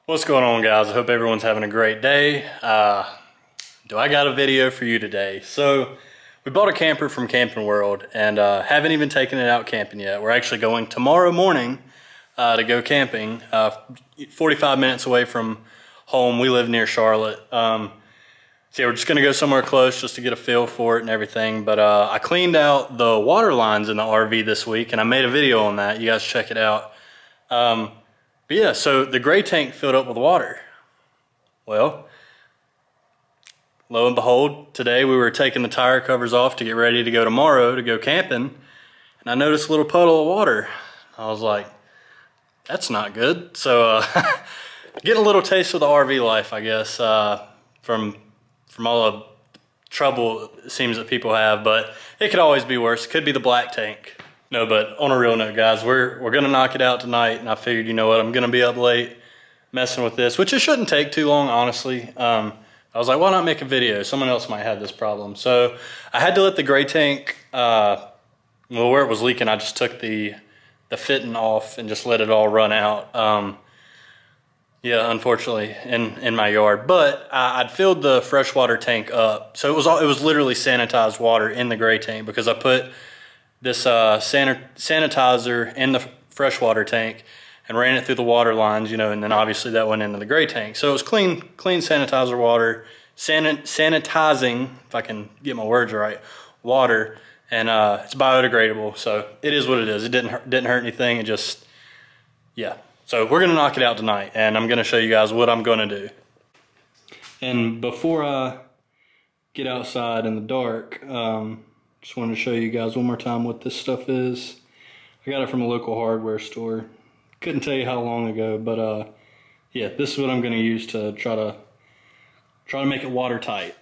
What's going on, guys? I hope everyone's having a great day. Do I got a video for you today? So we bought a camper from Camping World and haven't even taken it out camping yet. We're actually going tomorrow morning to go camping, 45 minutes away from home. We live near Charlotte. So yeah, we're just gonna go somewhere close just to get a feel for it and everything. But I cleaned out the water lines in the RV this week and I made a video on that. You guys check it out. But yeah, so the gray tank filled up with water. Well, lo and behold, today we were taking the tire covers off to get ready to go tomorrow to go camping, and I noticed a little puddle of water. I was like, that's not good. So getting a little taste of the RV life, I guess, from all the trouble it seems that people have, but it could always be worse. It could be the black tank. No, but on a real note, guys, we're gonna knock it out tonight, and I figured, you know what, I'm gonna be up late messing with this, which it shouldn't take too long, honestly. I was like, why not make a video? Someone else might have this problem. So I had to let the gray tank, well, where it was leaking, I just took the fitting off and just let it all run out. Yeah, unfortunately, in my yard. But I'd filled the freshwater tank up, so it was literally sanitized water in the gray tank because I put this sanitizer in the freshwater tank and ran it through the water lines, you know, and then obviously that went into the gray tank. So it was clean sanitizer water, sanitizing, if I can get my words right, water, and it's biodegradable. So it is what it is. It didn't hurt anything. It just, yeah. So we're gonna knock it out tonight, and I'm gonna show you guys what I'm gonna do. And before I get outside in the dark, just wanted to show you guys one more time what this stuff is. I got it from a local hardware store. Couldn't tell you how long ago, but yeah, this is what I'm gonna use to try to make it watertight.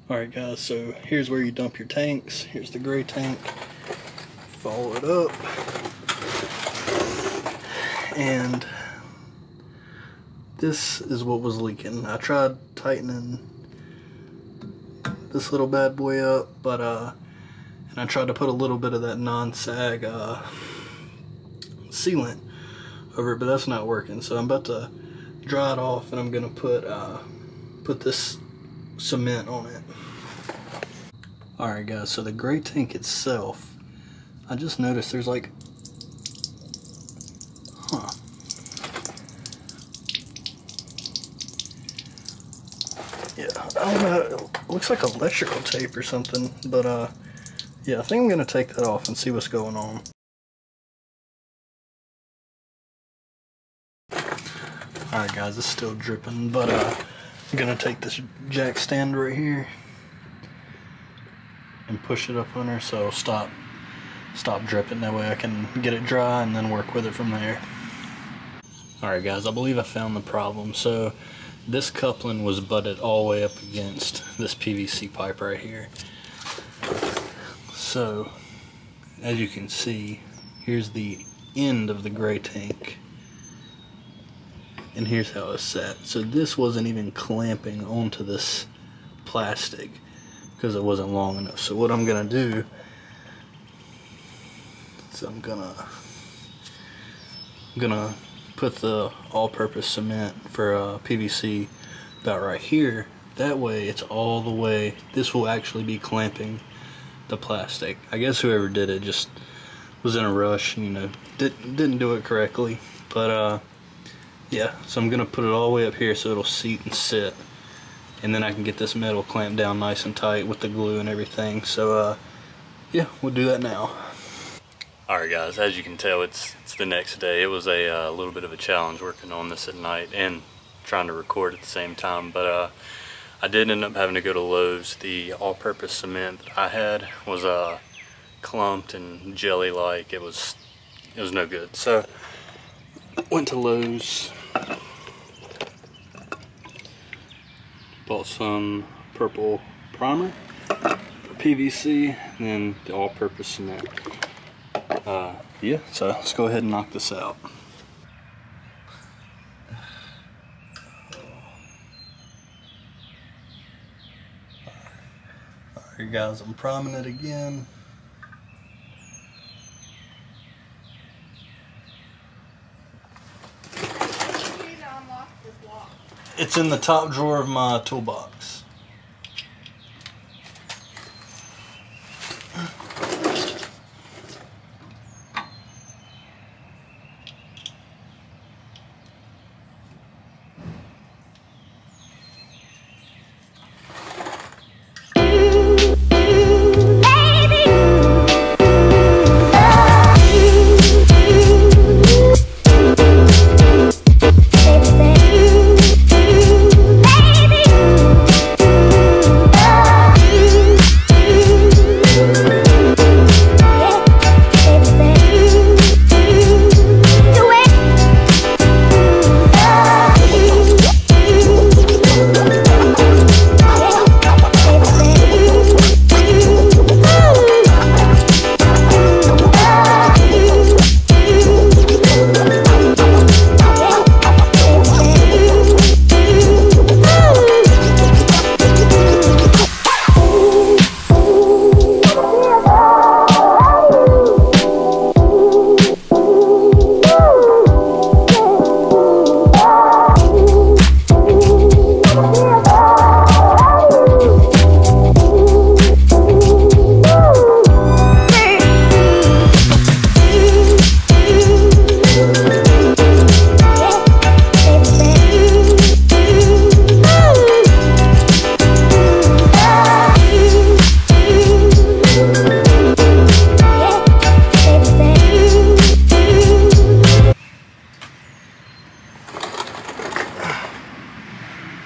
All right, guys, so here's where you dump your tanks. Here's the gray tank. Follow it up. And this is what was leaking. I tried tightening this little bad boy up, but and I tried to put a little bit of that non-sag sealant over it, but that's not working. So I'm about to dry it off, and I'm gonna put this cement on it. All right, guys. So the gray tank itself, I just noticed there's like, yeah, I don't know. It looks like electrical tape or something, but yeah, I think I'm gonna take that off and see what's going on. Alright, guys, it's still dripping, but I'm gonna take this jack stand right here and push it up under so it'll stop dripping. That way I can get it dry and then work with it from there. Alright, guys, I believe I found the problem. So this coupling was butted all the way up against this PVC pipe right here. So, as you can see, here's the end of the gray tank, and here's how it's set. So this wasn't even clamping onto this plastic because it wasn't long enough. So what I'm gonna do is I'm gonna put the all-purpose cement for PVC about right here. That way it's all the way, this will actually be clamping the plastic. I guess whoever did it just was in a rush, you know, didn't do it correctly. But yeah, so I'm gonna put it all the way up here so it'll seat and sit, and then I can get this metal clamped down nice and tight with the glue and everything. So yeah, we'll do that now. Alright, guys, as you can tell, it's the next day. It was a little bit of a challenge working on this at night and trying to record at the same time, but I did end up having to go to Lowe's. The all-purpose cement that I had was clumped and jelly-like. It was no good. So went to Lowe's, bought some purple primer for PVC, and then the all-purpose cement. Yeah, so let's go ahead and knock this out. Alright, guys, I'm priming it again. It's in the top drawer of my toolbox.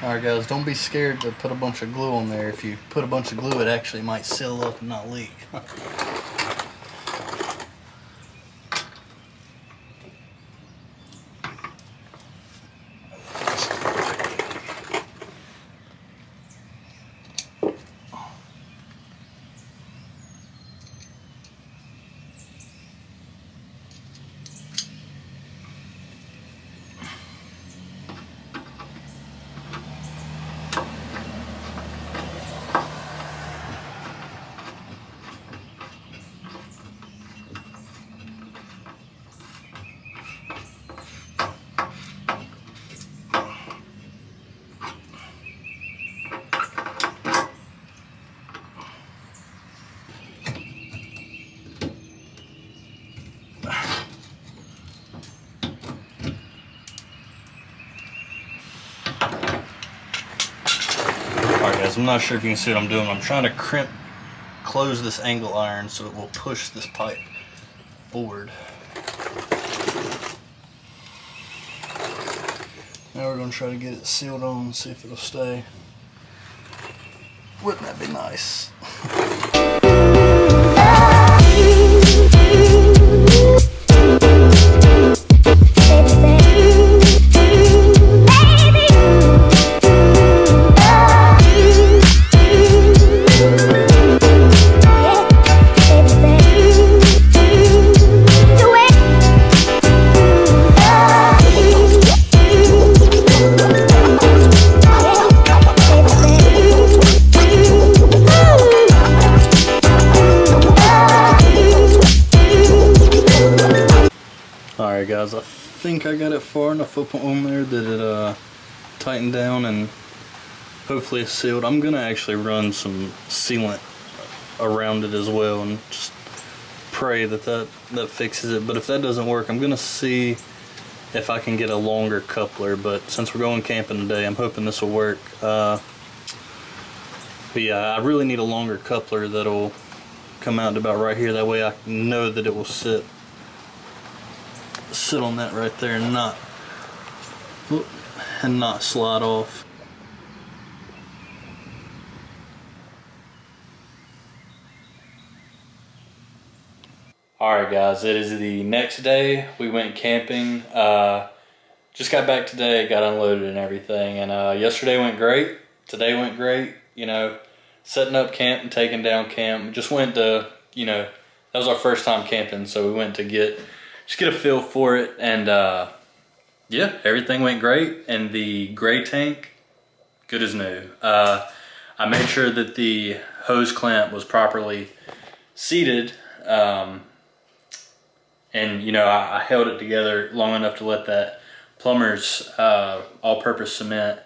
Alright guys, don't be scared to put a bunch of glue on there. If you put a bunch of glue, it actually might seal up and not leak. Alright guys, I'm not sure if you can see what I'm doing. I'm trying to close this angle iron so it will push this pipe forward. Now we're going to try to get it sealed on and see if it'll stay. Wouldn't that be nice? Alright guys, I think I got it far enough up on there that it tightened down and hopefully it's sealed. I'm going to actually run some sealant around it as well and just pray that fixes it. But if that doesn't work, I'm going to see if I can get a longer coupler. But since we're going camping today, I'm hoping this will work. But yeah, I really need a longer coupler that'll come out to about right here. That way I know that it will sit on that right there and not slide off. Alright guys, it is the next day. We went camping. Just got back today, got unloaded and everything, and yesterday went great. Today went great. You know, setting up camp and taking down camp. Just went to, you know, that was our first time camping, so we went to just get a feel for it, and yeah, everything went great. And the gray tank, good as new. I made sure that the hose clamp was properly seated, and you know, I held it together long enough to let that plumber's all-purpose cement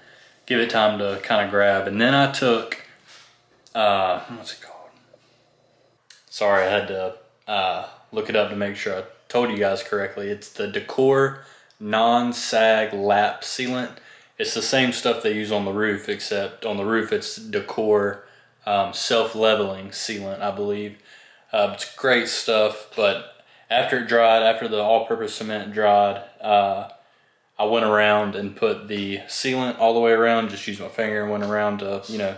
give it time to kind of grab. And then I took, what's it called? Sorry, I had to look it up to make sure I told you guys correctly. It's the Decor non-sag lap sealant. It's the same stuff they use on the roof, except on the roof it's Decor self-leveling sealant, I believe. It's great stuff, but after it dried, after the all-purpose cement dried, I went around and put the sealant all the way around, just used my finger and went around to, you know,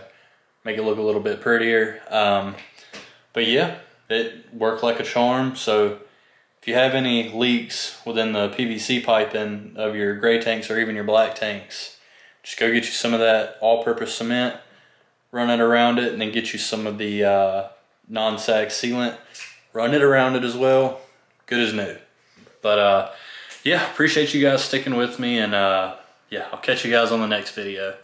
make it look a little bit prettier. But yeah, it worked like a charm. So if you have any leaks within the PVC piping of your gray tanks or even your black tanks, just go get you some of that all-purpose cement, run it around it, and then get you some of the non-sag sealant, run it around it as well, good as new. But yeah, appreciate you guys sticking with me, and yeah, I'll catch you guys on the next video.